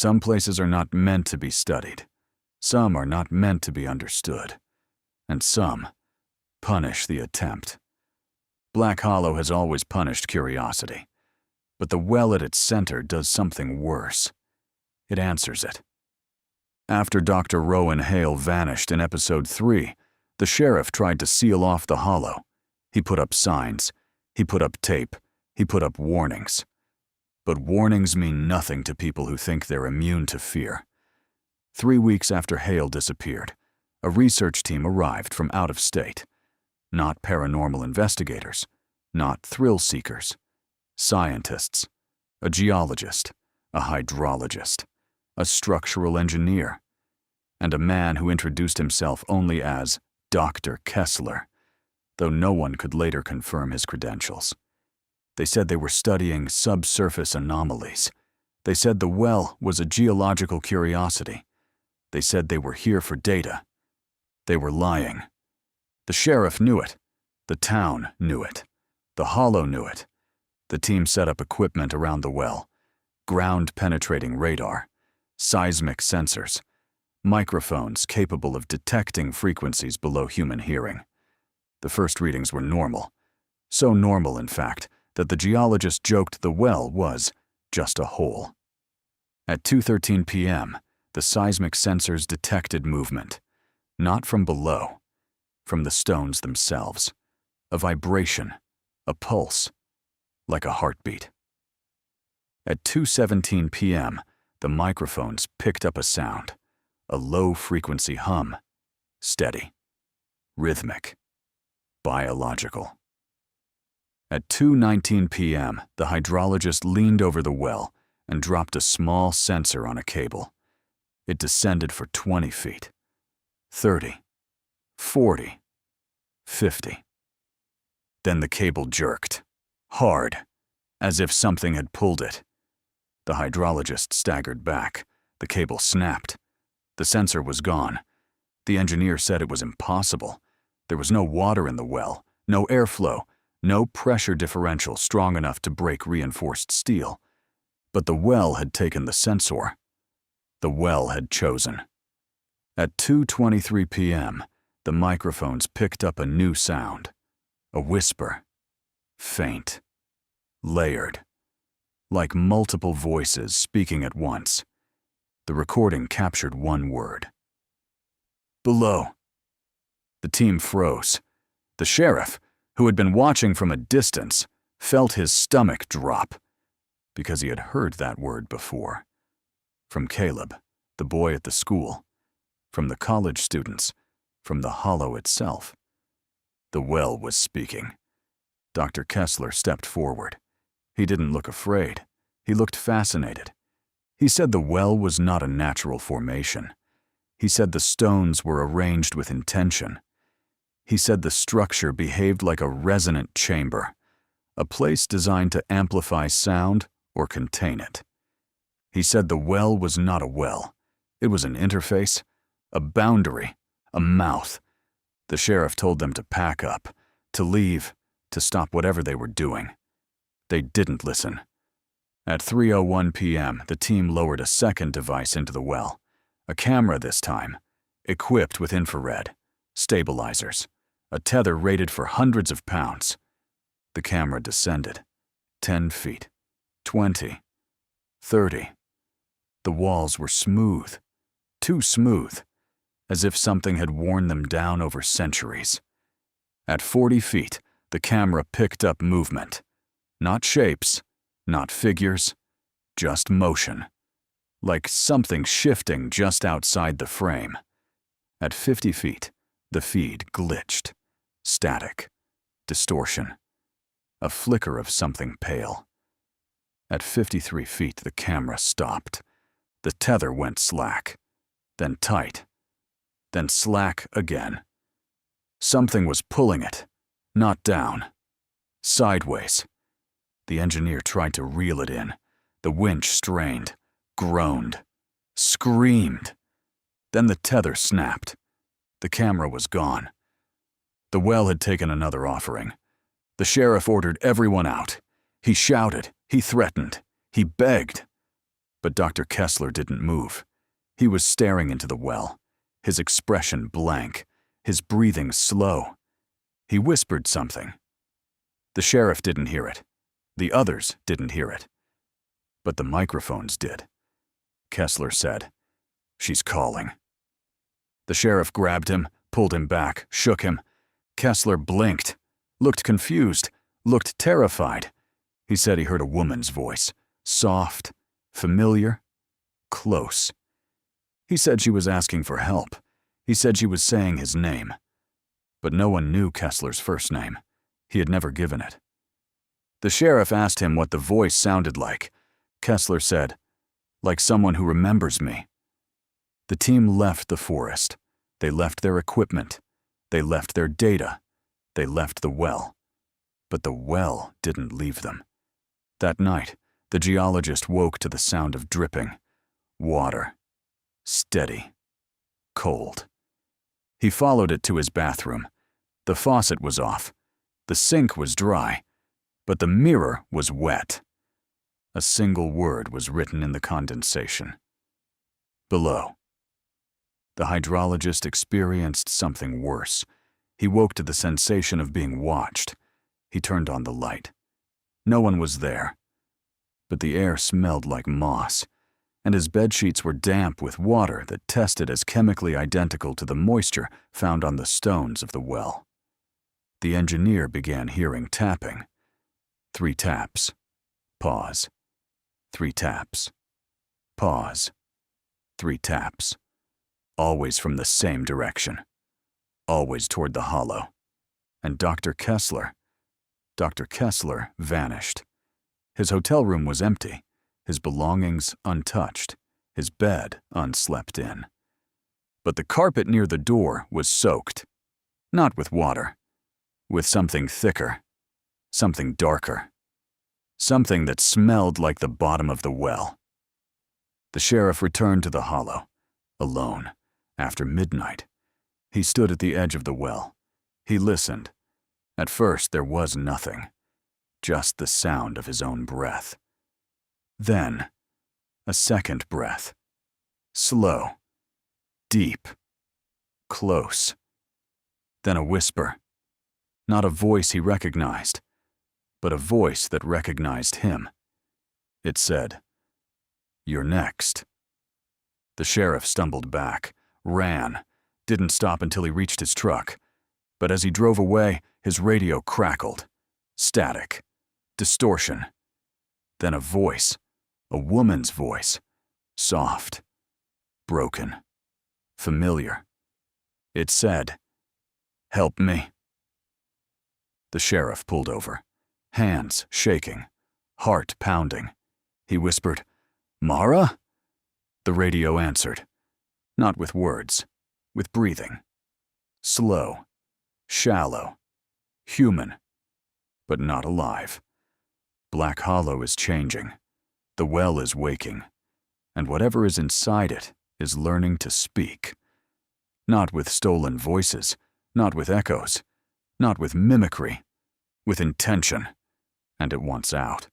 Some places are not meant to be studied. Some are not meant to be understood. And some punish the attempt. Black Hollow has always punished curiosity. But the well at its center does something worse. It answers it. After Dr. Rowan Hale vanished in episode 3, the sheriff tried to seal off the hollow. He put up signs. He put up tape. He put up warnings. But warnings mean nothing to people who think they're immune to fear. 3 weeks after Hale disappeared, a research team arrived from out of state. Not paranormal investigators, not thrill seekers. Scientists, a geologist, a hydrologist, a structural engineer, and a man who introduced himself only as Dr. Kessler, though no one could later confirm his credentials. They said they were studying subsurface anomalies. They said the well was a geological curiosity. They said they were here for data. They were lying. The sheriff knew it. The town knew it. The hollow knew it. The team set up equipment around the well, ground-penetrating radar, seismic sensors, microphones capable of detecting frequencies below human hearing. The first readings were normal. So normal, in fact, that the geologist joked the well was just a hole. At 2:13 p.m., the seismic sensors detected movement, not from below, from the stones themselves. A vibration, a pulse, like a heartbeat. At 2:17 p.m., the microphones picked up a sound, a low-frequency hum, steady, rhythmic, biological. At 2:19 p.m., the hydrologist leaned over the well and dropped a small sensor on a cable. It descended for 20 feet, 30, 40, 50. Then the cable jerked, hard, as if something had pulled it. The hydrologist staggered back. The cable snapped. The sensor was gone. The engineer said it was impossible. There was no water in the well, no airflow, no pressure differential strong enough to break reinforced steel. But the well had taken the sensor. The well had chosen. At 2:23 p.m., the microphones picked up a new sound. A whisper. Faint. Layered. Like multiple voices speaking at once. The recording captured one word. Below. The team froze. The sheriff, who had been watching from a distance, felt his stomach drop, because he had heard that word before. From Caleb, the boy at the school, from the college students, from the hollow itself. The well was speaking. Dr. Kessler stepped forward. He didn't look afraid. He looked fascinated. He said the well was not a natural formation. He said the stones were arranged with intention. He said the structure behaved like a resonant chamber, a place designed to amplify sound or contain it. He said the well was not a well. It was an interface, a boundary, a mouth. The sheriff told them to pack up, to leave, to stop whatever they were doing. They didn't listen. At 3:01 p.m., the team lowered a second device into the well, a camera this time, equipped with infrared, stabilizers, a tether rated for hundreds of pounds. The camera descended, 10 feet, 20, 30. The walls were smooth, too smooth, as if something had worn them down over centuries. At 40 feet, the camera picked up movement. Not shapes, not figures, just motion. Like something shifting just outside the frame. At 50 feet, the feed glitched. Static. Distortion. A flicker of something pale. At 53 feet, the camera stopped. The tether went slack, then tight, then slack again. Something was pulling it, not down, sideways. The engineer tried to reel it in. The winch strained, groaned, screamed. Then the tether snapped. The camera was gone. The well had taken another offering. The sheriff ordered everyone out. He shouted, he threatened, he begged. But Dr. Kessler didn't move. He was staring into the well, his expression blank, his breathing slow. He whispered something. The sheriff didn't hear it. The others didn't hear it. But the microphones did. Kessler said, "She's calling." The sheriff grabbed him, pulled him back, shook him. Kessler blinked, looked confused, looked terrified. He said he heard a woman's voice, soft, familiar, close. He said she was asking for help. He said she was saying his name. But no one knew Kessler's first name. He had never given it. The sheriff asked him what the voice sounded like. Kessler said, "Like someone who remembers me." The team left the forest. They left their equipment. They left their data. They left the well. But the well didn't leave them. That night, the geologist woke to the sound of dripping. Water. Steady. Cold. He followed it to his bathroom. The faucet was off. The sink was dry. But the mirror was wet. A single word was written in the condensation. Below. The hydrologist experienced something worse. He woke to the sensation of being watched. He turned on the light. No one was there. But the air smelled like moss, and his bedsheets were damp with water that tested as chemically identical to the moisture found on the stones of the well. The engineer began hearing tapping. 3 taps. Pause. 3 taps. Pause. 3 taps. Always from the same direction. Always toward the hollow. And Dr. Kessler vanished. His hotel room was empty, his belongings untouched, his bed unslept in. But the carpet near the door was soaked. Not with water. With something thicker. Something darker. Something that smelled like the bottom of the well. The sheriff returned to the hollow, alone, after midnight. He stood at the edge of the well. He listened. At first there was nothing, just the sound of his own breath. Then, a second breath. Slow, deep, close. Then a whisper. Not a voice he recognized, but a voice that recognized him. It said, "You're next." The sheriff stumbled back, ran, didn't stop until he reached his truck. But as he drove away, his radio crackled. Static. Distortion. Then a voice. A woman's voice. Soft. Broken. Familiar. It said, "Help me." The sheriff pulled over, hands shaking, heart pounding. He whispered, "Mara?" The radio answered, not with words, with breathing. Slow, shallow, human, but not alive. Black Hollow is changing. The well is waking. And whatever is inside it is learning to speak. Not with stolen voices, not with echoes, not with mimicry, with intention. And it wants out.